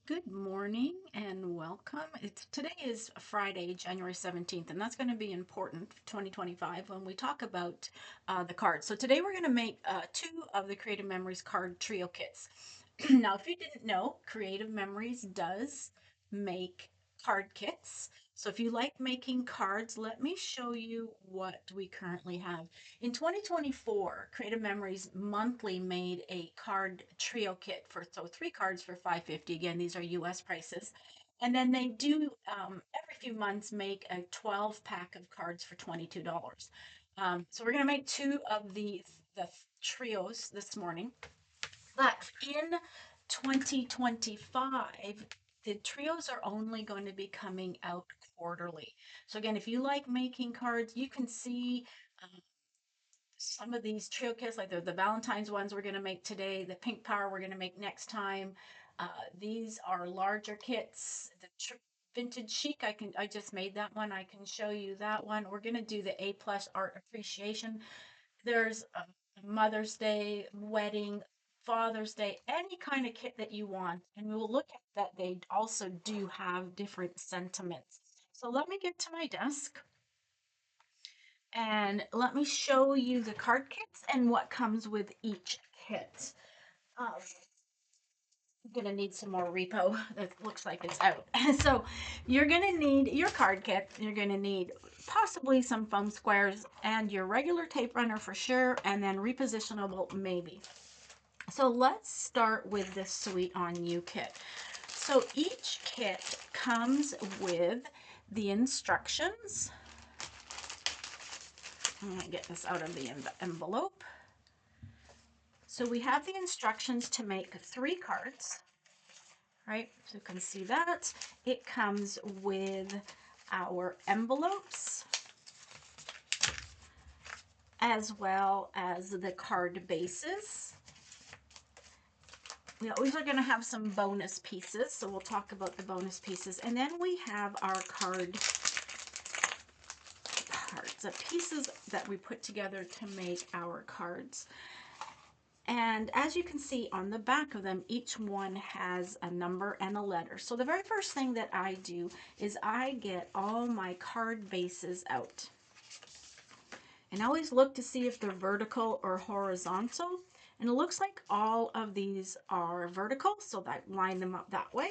Good morning and welcome. Today is Friday, January 17th, and that's going to be important for 2025 when we talk about the cards. So today we're going to make two of the Creative Memories card trio kits. Now, if you didn't know, Creative Memories does make card kits. So if you like making cards, let me show you what we currently have. In 2024, Creative Memories monthly made a card trio kit for three cards for $5.50. Again, these are US prices. And then they do every few months make a 12 pack of cards for $22. So we're going to make two of the trios this morning. But in 2025, the trios are only going to be coming out quarterly. So again, if you like making cards, you can see some of these trio kits, like the Valentine's ones we're going to make today, the Pink Power we're going to make next time. These are larger kits. The Vintage Chic, I just made that one. I can show you that one. We're going to do the A Plus Art Appreciation. There's a Mother's Day, wedding, Father's Day, any kind of kit that you want. And we'll look at that. They also do have different sentiments. So let me get to my desk and let me show you the card kits and what comes with each kit. Um, I'm gonna need some more repo. It looks like it's out. So you're gonna need your card kit. You're gonna need possibly some foam squares and your regular tape runner for sure, and then repositionable maybe. So let's start with the Sweet on You kit. So each kit comes with the instructions. I'm gonna get this out of the envelope. So we have the instructions to make three cards, right? So you can see that. It comes with our envelopes as well as the card bases. We always are going to have some bonus pieces, so we'll talk about the bonus pieces. And then we have our the pieces that we put together to make our cards. And as you can see on the back of them, each one has a number and a letter. So the very first thing that I do is I get all my card bases out. And I always look to see if they're vertical or horizontal. And it looks like all of these are vertical, so I line them up that way.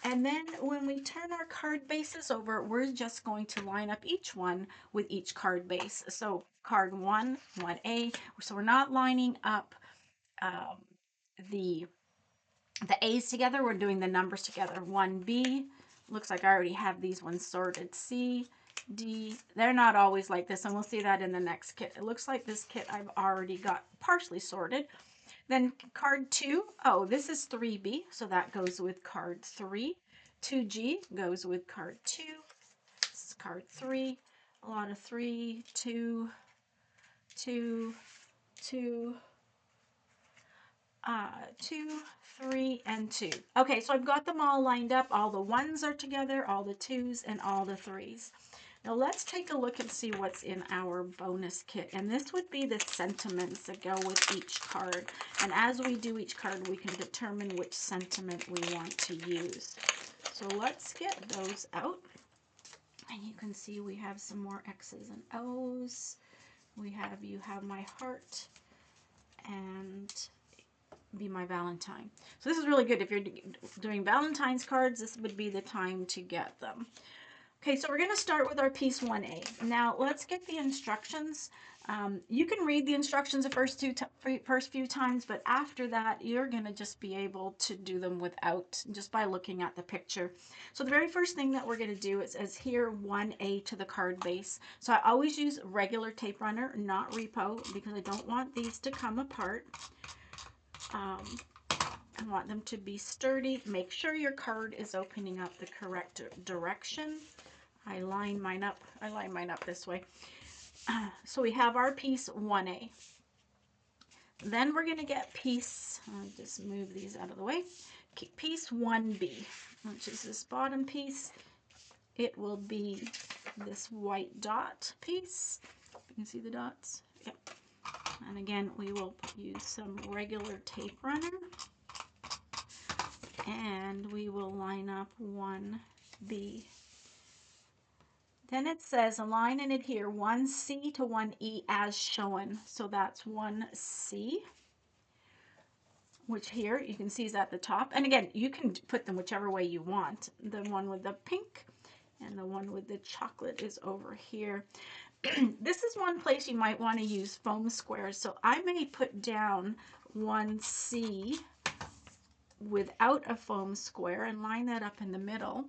And then when we turn our card bases over, we're just going to line up each one with each card base. So card 1, 1A. So we're not lining up um, the A's together. We're doing the numbers together. 1B. Looks like I already have these ones sorted. C, D. They're not always like this, and we'll see that in the next kit. It looks like this kit I've already got partially sorted. Then card 2, oh, this is 3B, so that goes with card 3. 2G goes with card 2. This is card 3. A lot of 3, 2, 2, 2, 2, 3, and 2. Okay, so I've got them all lined up. All the 1s are together, all the 2s, and all the 3s. Now let's take a look and see what's in our bonus kit. And this would be the sentiments that go with each card. And as we do each card, we can determine which sentiment we want to use. So let's get those out. And you can see we have some more X's and O's. You have my heart, and be my Valentine. So this is really good. If you're doing Valentine's cards, this would be the time to get them. Okay, so we're going to start with our piece 1A. Now, let's get the instructions. You can read the instructions the first few times, but after that, you're going to just be able to do them just by looking at the picture. So the very first thing that we're going to do is here 1A to the card base. So I always use regular tape runner, not repo, because I don't want these to come apart. I want them to be sturdy. Make sure your card is opening up the correct direction. I line mine up this way. So we have our piece 1A. Then we're going to get piece, I'll just move these out of the way, piece 1B, which is this bottom piece. It will be this white dot piece. You can see the dots. Yep. And again, we will use some regular tape runner. And we will will line up 1B. Then it says align and adhere 1C to 1E as shown. So that's 1C, which here you can see is at the top. And again, you can put them whichever way you want. The one with the pink and the one with the chocolate is over here. This is one place you might want to use foam squares. So I may put down 1C without a foam square and line that up in the middle.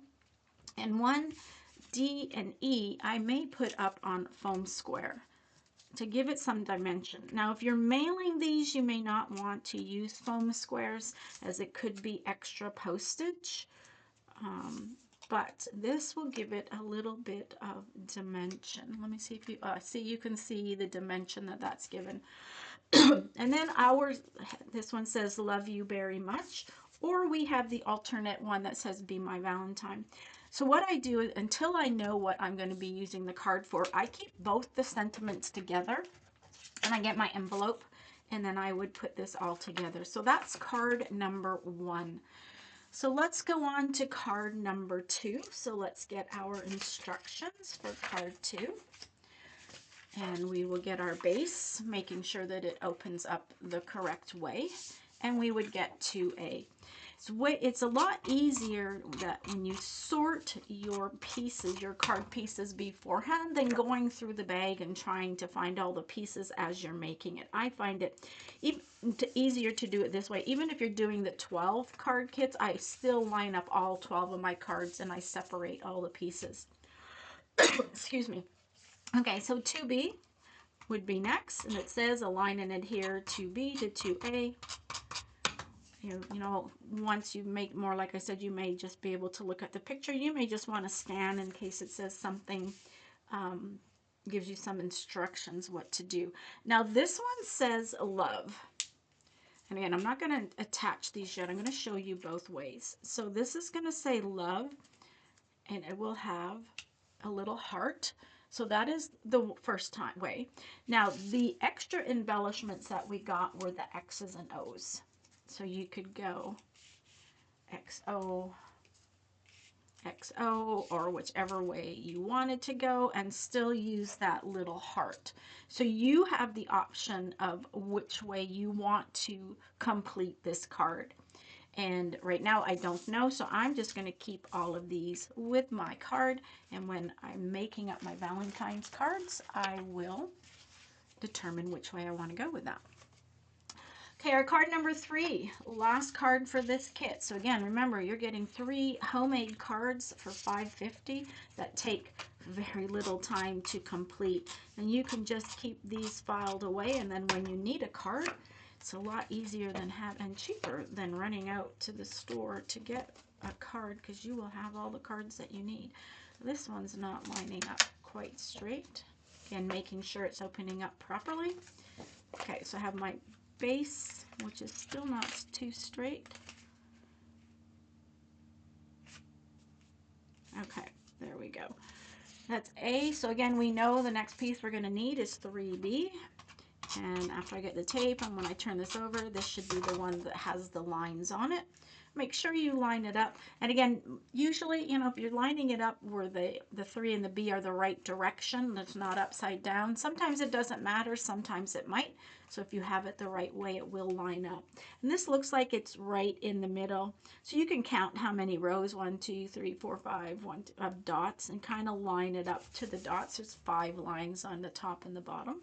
And 1D and E I may put up on foam square to give it some dimension. Now if you're mailing these, you may not want to use foam squares as it could be extra postage. But this will give it a little bit of dimension. Let me see if you see, you can see the dimension that that's given. And then this one says love you very much, or we have the alternate one that says be my Valentine. So what I do until I know what I'm going to be using the card for, I keep both the sentiments together and I get my envelope and then I would put this all together. So that's card number 1. So let's go on to card number 2. So let's get our instructions for card 2. And we will get our base, making sure that it opens up the correct way. And we would get 2A. It's a lot easier that when you sort your pieces, your card pieces beforehand, than going through the bag and trying to find all the pieces as you're making it. I find it easier to do it this way. Even if you're doing the 12 card kits, I still line up all 12 of my cards and I separate all the pieces. Excuse me. Okay, so 2B would be next, and it says align and adhere 2B to 2A. You know, once you make more, like I said, you may just be able to look at the picture. You may just want to scan in case it says something, gives you some instructions what to do. Now this one says love. And again, I'm not going to attach these yet. I'm going to show you both ways. So this is going to say love, and it will have a little heart. So that is the first way. Now the extra embellishments that we got were the X's and O's. So you could go XO, XO, or whichever way you wanted to go and still use that little heart. So you have the option of which way you want to complete this card. And right now I don't know, so I'm just going to keep all of these with my card. And when I'm making up my Valentine's cards, I will determine which way I want to go with that. Okay, our card number 3, last card for this kit. So again, remember, you're getting 3 homemade cards for $5.50 that take very little time to complete. And you can just keep these filed away, and then when you need a card, it's a lot easier than and cheaper than running out to the store to get a card, because you will have all the cards that you need. This one's not lining up quite straight. Again, making sure it's opening up properly. Okay, so I have my base, which is still not too straight. Okay, there we go. That's A. So again, we know the next piece we're going to need is 3B. And after I get the tape, and when I turn this over, this should be the one that has the lines on it. Make sure you line it up. And again, usually, you know, if you're lining it up where the 3 and the B are the right direction, that's not upside down. Sometimes it doesn't matter, sometimes it might. So if you have it the right way, it will line up. And this looks like it's right in the middle. So you can count how many rows, 1, 2, 3, 4, 5, of dots, and kind of line it up to the dots. There's 5 lines on the top and the bottom.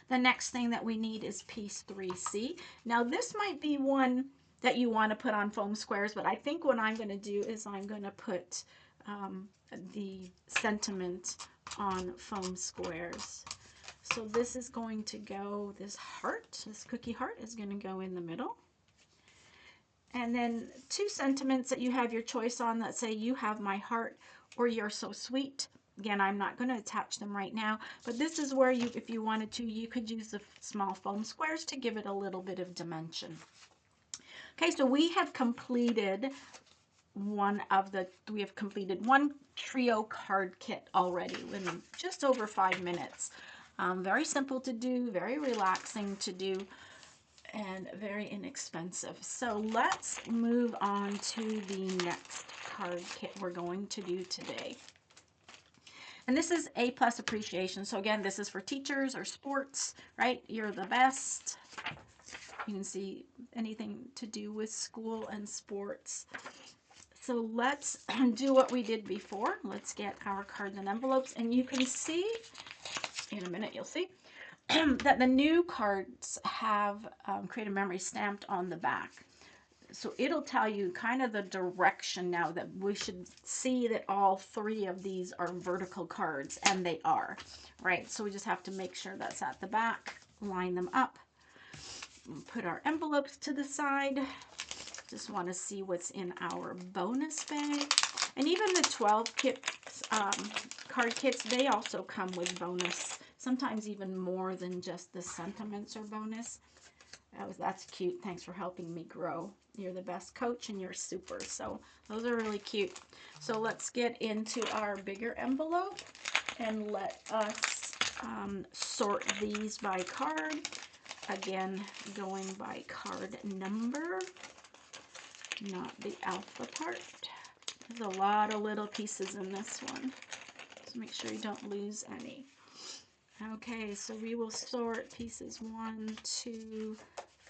The next thing that we need is piece 3C. Now this might be one that you want to put on foam squares, but I think what I'm going to do is I'm going to put the sentiment on foam squares. So this is going to go, this heart, this cookie heart is going to go in the middle. And then 2 sentiments that you have your choice on that say you have my heart or you're so sweet. Again, I'm not going to attach them right now, but this is where you, if you wanted to, you could use the small foam squares to give it a little bit of dimension. Okay, so we have completed one trio card kit already in just over 5 minutes. Very simple to do, very relaxing to do. and very inexpensive. So let's move on to the next card kit we're going to do today. And this is A+ appreciation. So again, this is for teachers or sports, right? You're the best. You can see anything to do with school and sports. So let's do what we did before. Let's get our cards and envelopes. And you can see, in a minute you'll see, that the new cards have Creative Memory stamped on the back. So it'll tell you kind of the direction now that we should see that all three of these are vertical cards, and they are, right? So we just have to make sure that's at the back, line them up, put our envelopes to the side. Just want to see what's in our bonus bag. And even the 12 kits, card kits, they also come with bonus. Sometimes even more than just the sentiments are bonus. That's cute. Thanks for helping me grow. You're the best coach and you're super. So those are really cute. So let's get into our bigger envelope and let us sort these by card. Again, going by card number, not the alpha part. There's a lot of little pieces in this one. So make sure you don't lose any. Okay, so we will sort pieces 1, 2,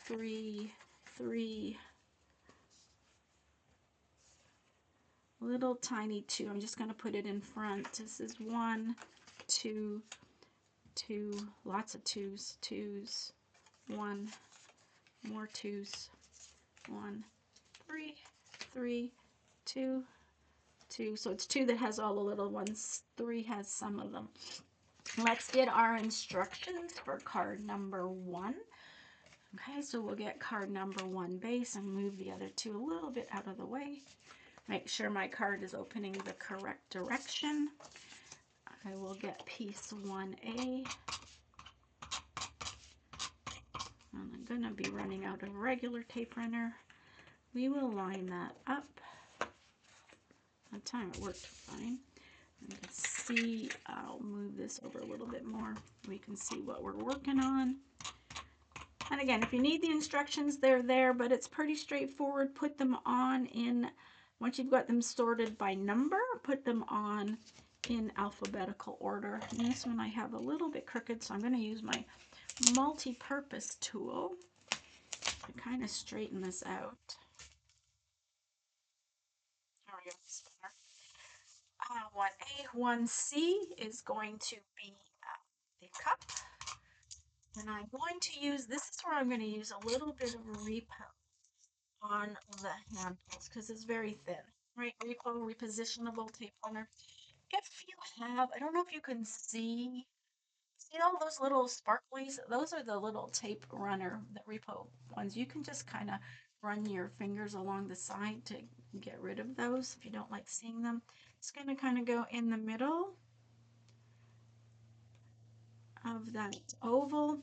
3, 3. Little tiny 2. I'm just going to put it in front. This is 1, 2, 2. Lots of 2s. 2s. 1. More 2s. 1, 3, 3, 2, 2. So it's 2 that has all the little ones. 3 has some of them. Let's get our instructions for card number 1. Okay, so we'll get card number 1 base and move the other 2 a little bit out of the way. Make sure my card is opening the correct direction. I will get piece 1A. And I'm going to be running out of regular tape runner. We will line that up. That time it worked fine. You can see, I'll move this over a little bit more. We can see what we're working on. And again, if you need the instructions, they're there, but it's pretty straightforward. Put them on in, once you've got them sorted by number, put them on in alphabetical order. And this one I have a little bit crooked, so I'm going to use my multi-purpose tool to kind of straighten this out. There we go. 1A, 1C is going to be the cup. And I'm going to use, this is where I'm going to use a little bit of repo on the handles because it's very thin, right? Repo, repositionable tape runner. If you have, I don't know if you can see all those little sparklies? Those are the little tape runner, the repo ones. You can just kind of run your fingers along the side to get rid of those if you don't like seeing them. It's going to kind of go in the middle of that oval.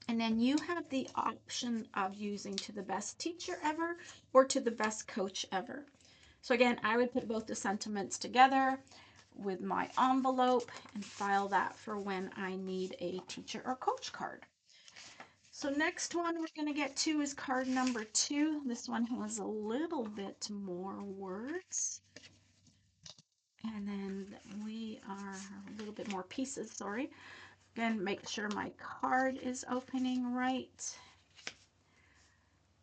And then you have the option of using to the best teacher ever or to the best coach ever. So again, I would put both the sentiments together with my envelope and file that for when I need a teacher or coach card. So next one we're going to get to is card number 2. This one has a little bit more words. And then we are a little bit more pieces, sorry. Again, make sure my card is opening right.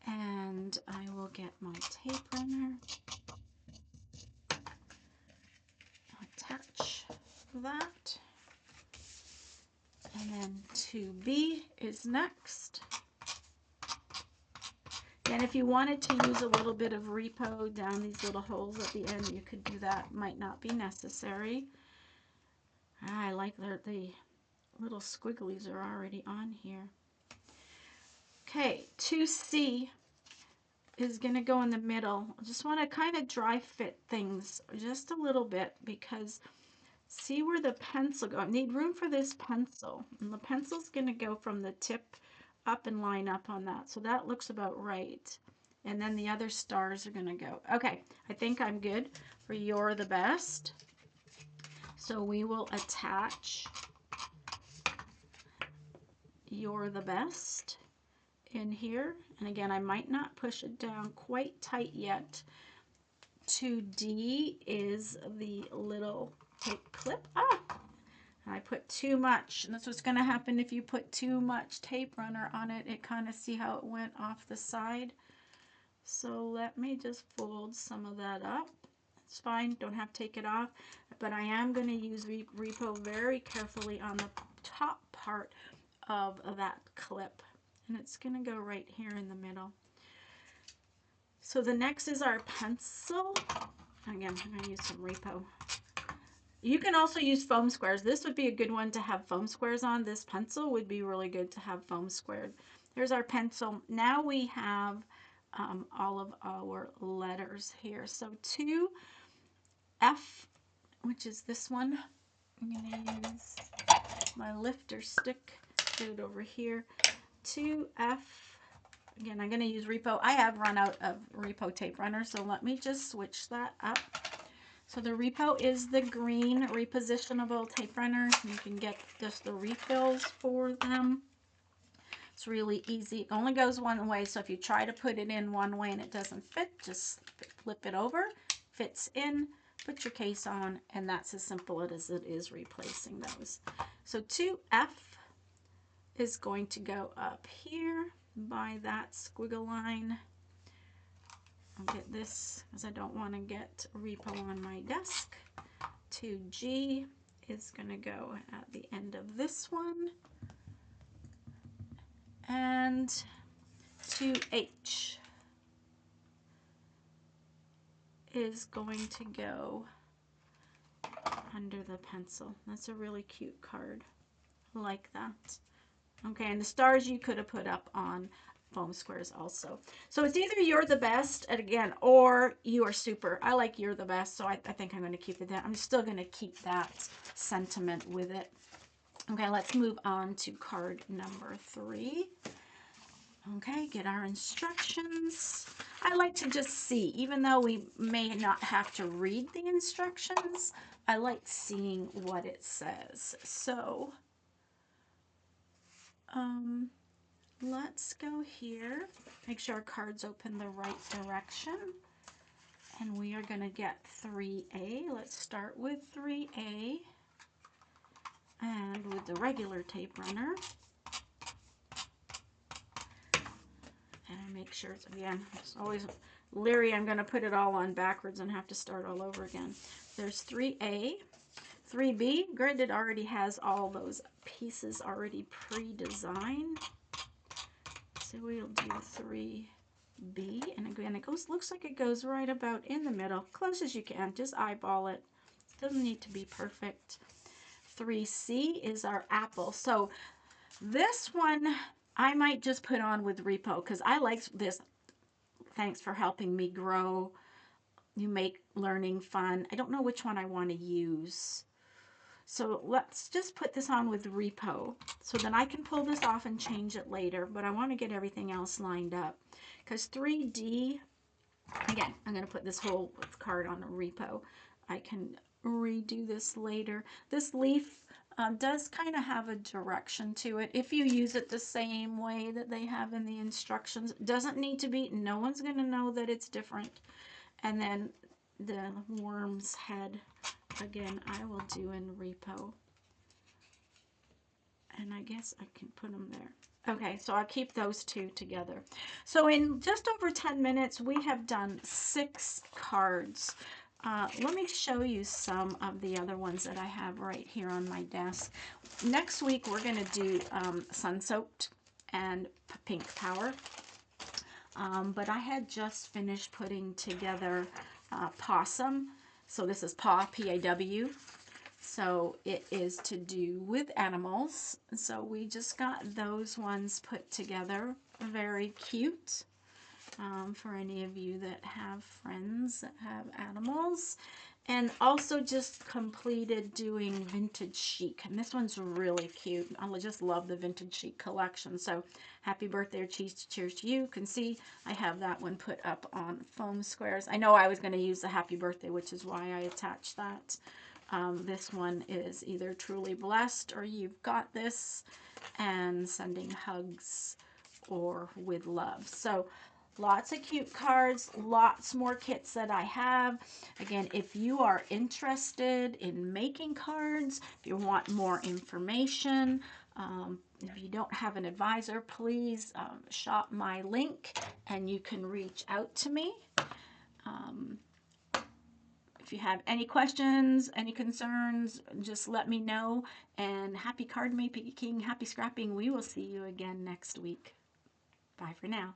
And I will get my tape runner. Attach that. And then 2B is next. And if you wanted to use a little bit of repo down these little holes at the end, you could do that. Might not be necessary. I like that the little squigglies are already on here. Okay, 2C is going to go in the middle. I just want to kind of dry fit things just a little bit because see where the pencil goes. I need room for this pencil. And the pencil's going to go from the tip up and line up on that. So that looks about right. And then the other stars are going to go. Okay, I think I'm good for You're the Best. So we will attach You're the Best in here. And again, I might not push it down quite tight yet. 2D is the little tape clip. I put too much, and that's what's going to happen if you put too much tape runner on it. It kind of, see how it went off the side. So let me just fold some of that up. It's fine, don't have to take it off, but I am going to use Repo very carefully on the top part of that clip, and it's going to go right here in the middle. So the next is our pencil. Again, I'm going to use some Repo. You can also use foam squares. This would be a good one to have foam squares on. This pencil would be really good to have foam squared. There's our pencil. Now we have all of our letters here. So 2F, which is this one. I'm going to use my lifter stick, get it over here. 2F. Again, I'm going to use Repo. I have run out of Repo tape runner, so let me just switch that up. So the Repo is the green repositionable tape runner. You can get just the refills for them. It's really easy. It only goes one way, so if you try to put it in one way and it doesn't fit, just flip it over, fits in, put your case on, and that's as simple as it is replacing those. So 2F is going to go up here by that squiggle line. I'll get this because I don't want to get Repo on my desk. 2G is going to go at the end of this one. And 2H is going to go under the pencil. That's a really cute card. I like that. Okay, and the stars you could have put up on foam squares also. So it's either you're the best, and again, or you are super. I like you're the best, so I think I'm going to keep it there. I'm still going to keep that sentiment with it. Okay, let's move on to card number 3. Okay, get our instructions. I like to just see, even though we may not have to read the instructions, I like seeing what it says. So, let's go here. Make sure our cards open the right direction. And we are going to get 3A. Let's start with 3A. And with the regular tape runner. And I make sure it's, again, it's always leery. I'm going to put it all on backwards and have to start all over again. There's 3A. 3B, granted, already has all those pieces already pre-designed. So we'll do 3B. And again, it goes, looks like it goes right about in the middle. Close as you can. Just eyeball it. It doesn't need to be perfect. 3C is our apple. So this one I might just put on with Repo because I like this. Thanks for helping me grow. You make learning fun. I don't know which one I want to use. So let's just put this on with Repo. So then I can pull this off and change it later. But I want to get everything else lined up. Because 3D, again, I'm going to put this whole card on a Repo. I can redo this later. This leaf does kind of have a direction to it. If you use it the same way that they have in the instructions, it doesn't need to be, no one's going to know that it's different. And then the worm's head, again, I will do in Repo. And I guess I can put them there. Okay, so I'll keep those two together. So in just over 10 minutes, we have done 6 cards. Let me show you some of the other ones that I have right here on my desk. Next week, we're going to do Sun Soaked and Pink Power. But I had just finished putting together Possum. So this is Paw, P-A-W. So it is to do with animals. So we just got those ones put together. Very cute. For any of you that have friends that have animals. And also just completed doing Vintage Chic. And this one's really cute. I just love the Vintage Chic collection. So happy birthday or cheers to you. You can see I have that one put up on foam squares. I know I was going to use the happy birthday, which is why I attached that. This one is either truly blessed or you've got this. And sending hugs or with love. So lots of cute cards, lots more kits that I have. Again, if you are interested in making cards, if you want more information, if you don't have an advisor, please shop my link and you can reach out to me. If you have any questions, any concerns, just let me know. And happy card making, happy scrapping. We will see you again next week. Bye for now.